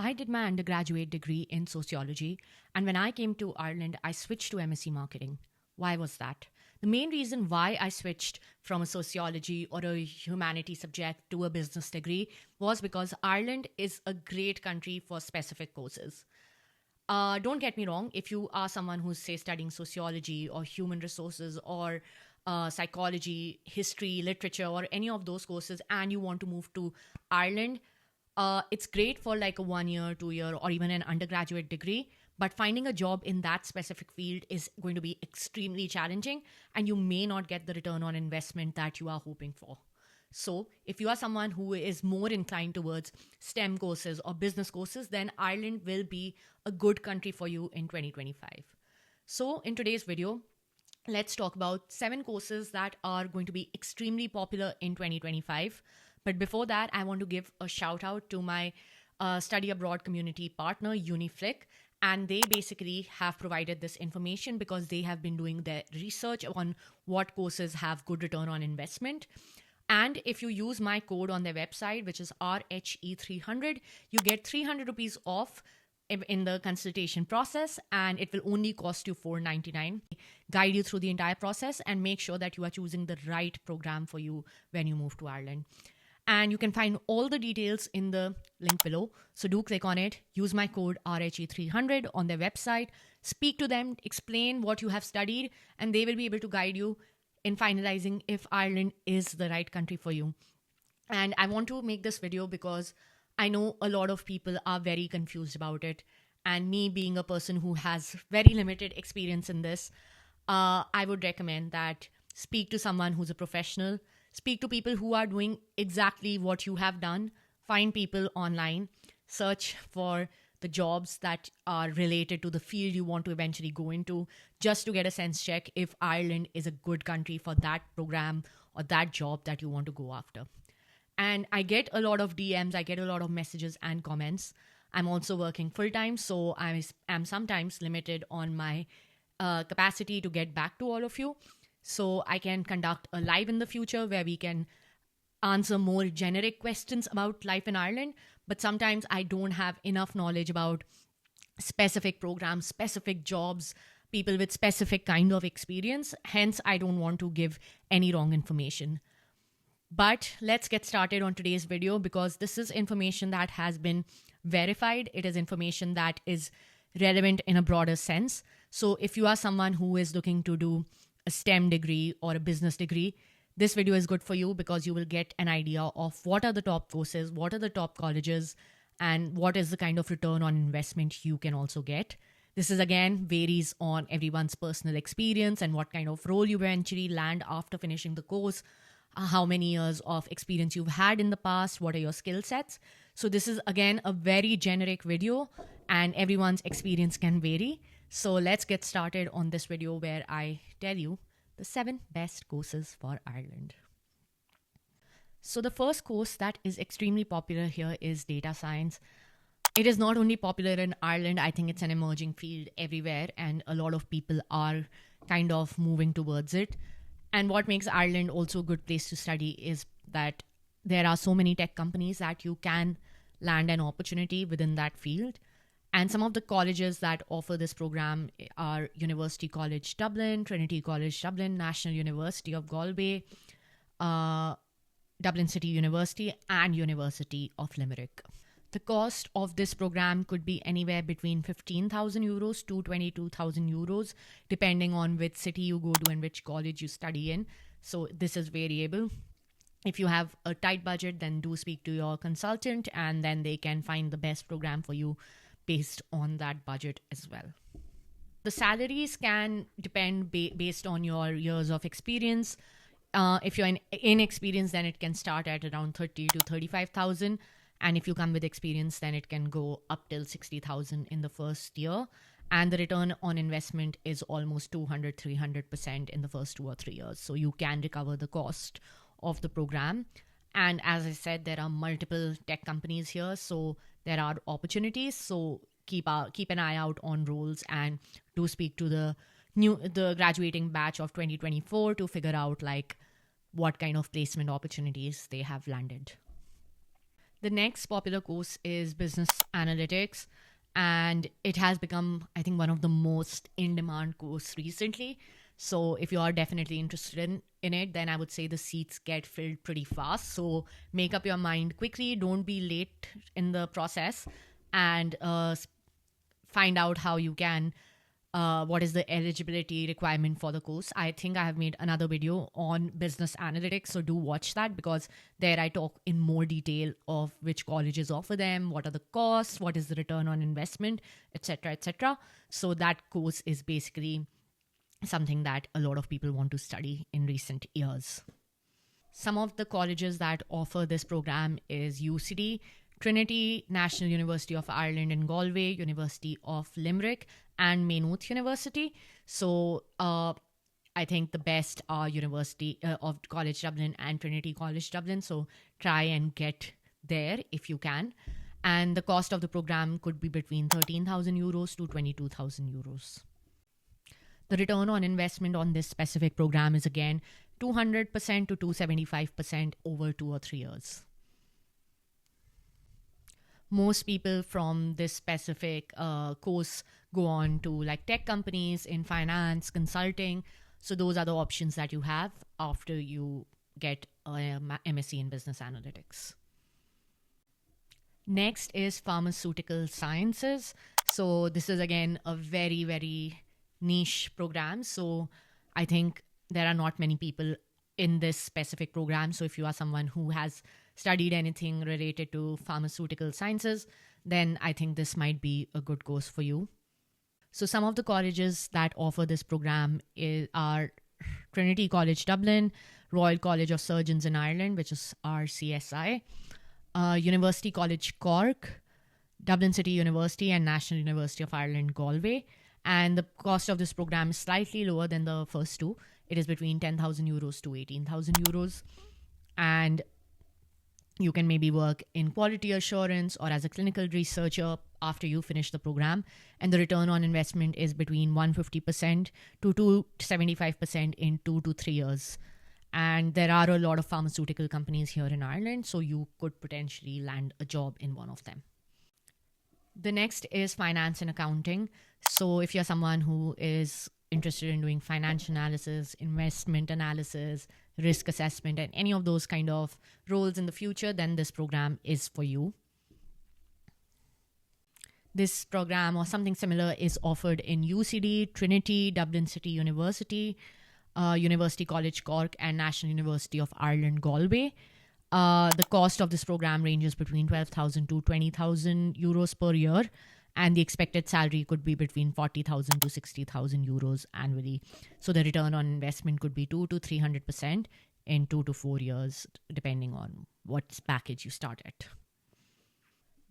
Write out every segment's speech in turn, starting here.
I did my undergraduate degree in sociology, and when I came to Ireland, I switched to MSc marketing. Why was that? The main reason why I switched from a sociology or a humanities subject to a business degree was because Ireland is a great country for specific courses. Don't get me wrong, if you are someone who's, say, studying sociology or human resources or psychology, history, literature, or any of those courses, and you want to move to Ireland, it's great for like a 1 year, 2 year, or even an undergraduate degree. But finding a job in that specific field is going to be extremely challenging, and you may not get the return on investment that you are hoping for. So, if you are someone who is more inclined towards STEM courses or business courses, then Ireland will be a good country for you in 2025. So, in today's video, let's talk about 7 courses that are going to be extremely popular in 2025. But before that, I want to give a shout out to my study abroad community partner, Uniflick. And they basically have provided this information because they have been doing their research on what courses have good return on investment. And if you use my code on their website, which is RHE300, you get 300 rupees off in the consultation process, and it will only cost you $4.99. Guide you through the entire process and make sure that you are choosing the right program for you when you move to Ireland. And you can find all the details in the link below. So do click on it, use my code RHE300 on their website, speak to them, explain what you have studied, and they will be able to guide you in finalizing if Ireland is the right country for you. And I want to make this video because I know a lot of people are very confused about it. And me being a person who has very limited experience in this, I would recommend that speak to someone who's a professional. Speak to people who are doing exactly what you have done. Find people online. Search for the jobs that are related to the field you want to eventually go into, just to get a sense check if Ireland is a good country for that program or that job that you want to go after. And I get a lot of DMs, I get a lot of messages and comments. I'm also working full time, so I am sometimes limited on my capacity to get back to all of you. So I can conduct a live in the future where we can answer more generic questions about life in Ireland. But sometimes I don't have enough knowledge about specific programs, specific jobs, people with specific kind of experience. Hence, I don't want to give any wrong information. But let's get started on today's video because this is information that has been verified. It is information that is relevant in a broader sense. So if you are someone who is looking to do a STEM degree or a business degree, this video is good for you because you will get an idea of what are the top courses, what are the top colleges, and what is the kind of return on investment you can also get. This is again varies on everyone's personal experience and what kind of role you eventually land after finishing the course, how many years of experience you've had in the past, what are your skill sets. So this is again a very generic video and everyone's experience can vary. So let's get started on this video where I tell you the 7 best courses for Ireland. So the first course that is extremely popular here is data science. It is not only popular in Ireland, I think it's an emerging field everywhere and a lot of people are kind of moving towards it. And what makes Ireland also a good place to study is that there are so many tech companies that you can land an opportunity within that field. And some of the colleges that offer this program are University College Dublin, Trinity College Dublin, National University of Galway, Dublin City University, and University of Limerick. The cost of this program could be anywhere between 15,000 euros to 22,000 euros, depending on which city you go to and which college you study in. So this is variable. If you have a tight budget, then do speak to your consultant and then they can find the best program for you based on that budget as well. The salaries can depend based on your years of experience. If you're inexperienced, then it can start at around 30 to 35,000. And if you come with experience, then it can go up till 60,000 in the first year. And the return on investment is almost 200-300% in the first 2 or 3 years. So you can recover the cost of the program. And as I said, there are multiple tech companies here, so there are opportunities. So keep an eye out on roles and do speak to the graduating batch of 2024 to figure out like what kind of placement opportunities they have landed. The next popular course is business analytics, and it has become, I think, one of the most in-demand course recently. So if you are definitely interested in it, then I would say the seats get filled pretty fast. So make up your mind quickly. Don't be late in the process, and find out how you can what is the eligibility requirement for the course. I think I have made another video on business analytics, so do watch that, because there I talk in more detail of which colleges offer them, what are the costs, what is the return on investment, etc., etc. So that course is basically something that a lot of people want to study in recent years. Some of the colleges that offer this program is UCD, Trinity, National University of Ireland in Galway, University of Limerick, and Maynooth University. So I think the best are University of College Dublin and Trinity College Dublin. So try and get there if you can. And the cost of the program could be between 13,000 euros to 22,000 euros. The return on investment on this specific program is again 200% to 275% over 2 or 3 years. Most people from this specific course go on to like tech companies in finance, consulting. So those are the options that you have after you get a MSc in business analytics. Next is pharmaceutical sciences. So this is again a very, very niche program. So I think there are not many people in this specific program. So if you are someone who has studied anything related to pharmaceutical sciences, then I think this might be a good course for you. So some of the colleges that offer this program are Trinity College Dublin, Royal College of Surgeons in Ireland, which is RCSI, University College Cork, Dublin City University, and National University of Ireland Galway. And the cost of this program is slightly lower than the first two. It is between 10,000 euros to 18,000 euros. And you can maybe work in quality assurance or as a clinical researcher after you finish the program. And the return on investment is between 150% to 275% in 2 to 3 years. And there are a lot of pharmaceutical companies here in Ireland, so you could potentially land a job in one of them. The next is finance and accounting. So if you're someone who is interested in doing financial analysis, investment analysis, risk assessment, and any of those kind of roles in the future, then this program is for you. This program or something similar is offered in UCD, Trinity, Dublin City University, University College Cork, and National University of Ireland Galway. The cost of this program ranges between 12,000 to 20,000 euros per year, and the expected salary could be between 40,000 to 60,000 euros annually. So the return on investment could be 2 to 300% in 2 to 4 years, depending on what package you start at.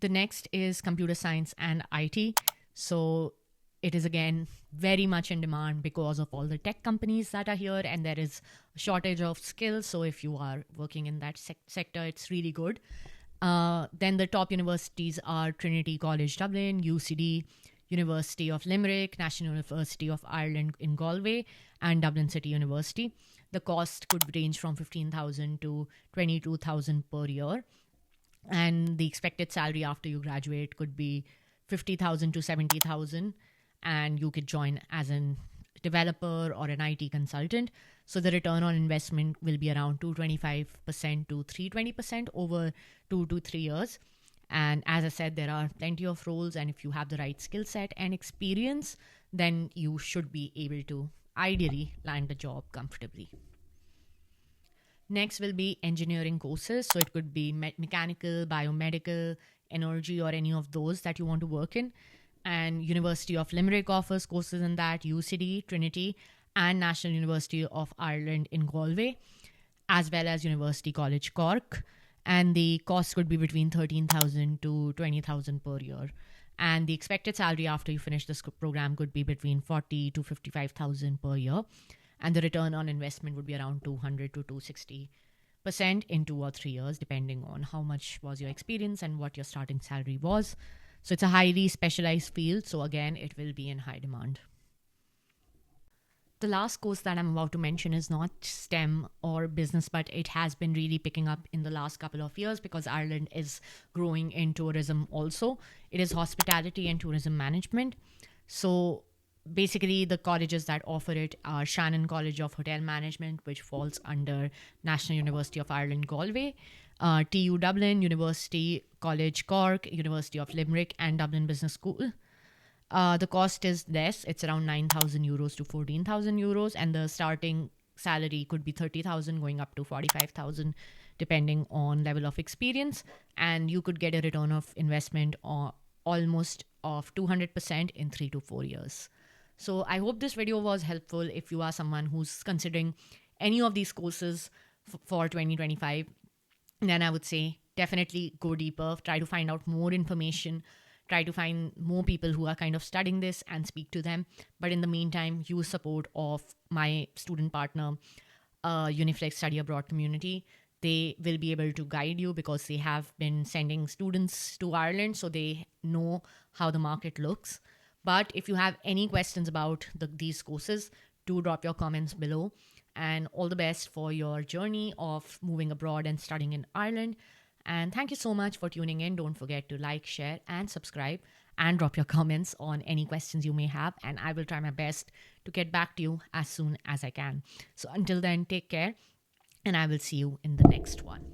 The next is computer science and IT. So it is again very much in demand because of all the tech companies that are here, and there is a shortage of skills. So if you are working in that sector, it's really good. Then the top universities are Trinity College Dublin, UCD, University of Limerick, National University of Ireland in Galway, and Dublin City University. The cost could range from 15,000 to 22,000 per year. And the expected salary after you graduate could be 50,000 to 70,000. And you could join as a developer or an IT consultant. So the return on investment will be around 225% to 320% over 2 to 3 years. And as I said, there are plenty of roles, and if you have the right skill set and experience, then you should be able to ideally land a job comfortably. Next will be engineering courses. So it could be mechanical, biomedical, energy, or any of those that you want to work in. And University of Limerick offers courses in that, UCD, Trinity, and National University of Ireland in Galway, as well as University College Cork. And the cost could be between 13,000 to 20,000 per year. And the expected salary after you finish this program could be between 40 to 55,000 per year. And the return on investment would be around 200 to 260% in 2 or 3 years, depending on how much was your experience and what your starting salary was. So it's a highly specialized field. So again, it will be in high demand. The last course that I'm about to mention is not STEM or business, but it has been really picking up in the last couple of years because Ireland is growing in tourism also. It is hospitality and tourism management. So basically, the colleges that offer it are Shannon College of Hotel Management, which falls under National University of Ireland, Galway, TU Dublin, University College Cork, University of Limerick, and Dublin Business School. The cost is less. It's around 9,000 euros to 14,000 euros, and the starting salary could be 30,000 going up to 45,000 depending on level of experience, and you could get a return of investment or almost of 200% in 3 to 4 years. So I hope this video was helpful if you are someone who's considering any of these courses for 2025. Then I would say definitely go deeper, try to find out more information, try to find more people who are kind of studying this and speak to them. But in the meantime, use support of my student partner, Uniflex Study Abroad community. They will be able to guide you because they have been sending students to Ireland, so they know how the market looks. But if you have any questions about these courses, do drop your comments below. And all the best for your journey of moving abroad and studying in Ireland. And thank you so much for tuning in. Don't forget to like, share, and subscribe, and drop your comments on any questions you may have. And I will try my best to get back to you as soon as I can. So until then, take care, and I will see you in the next one.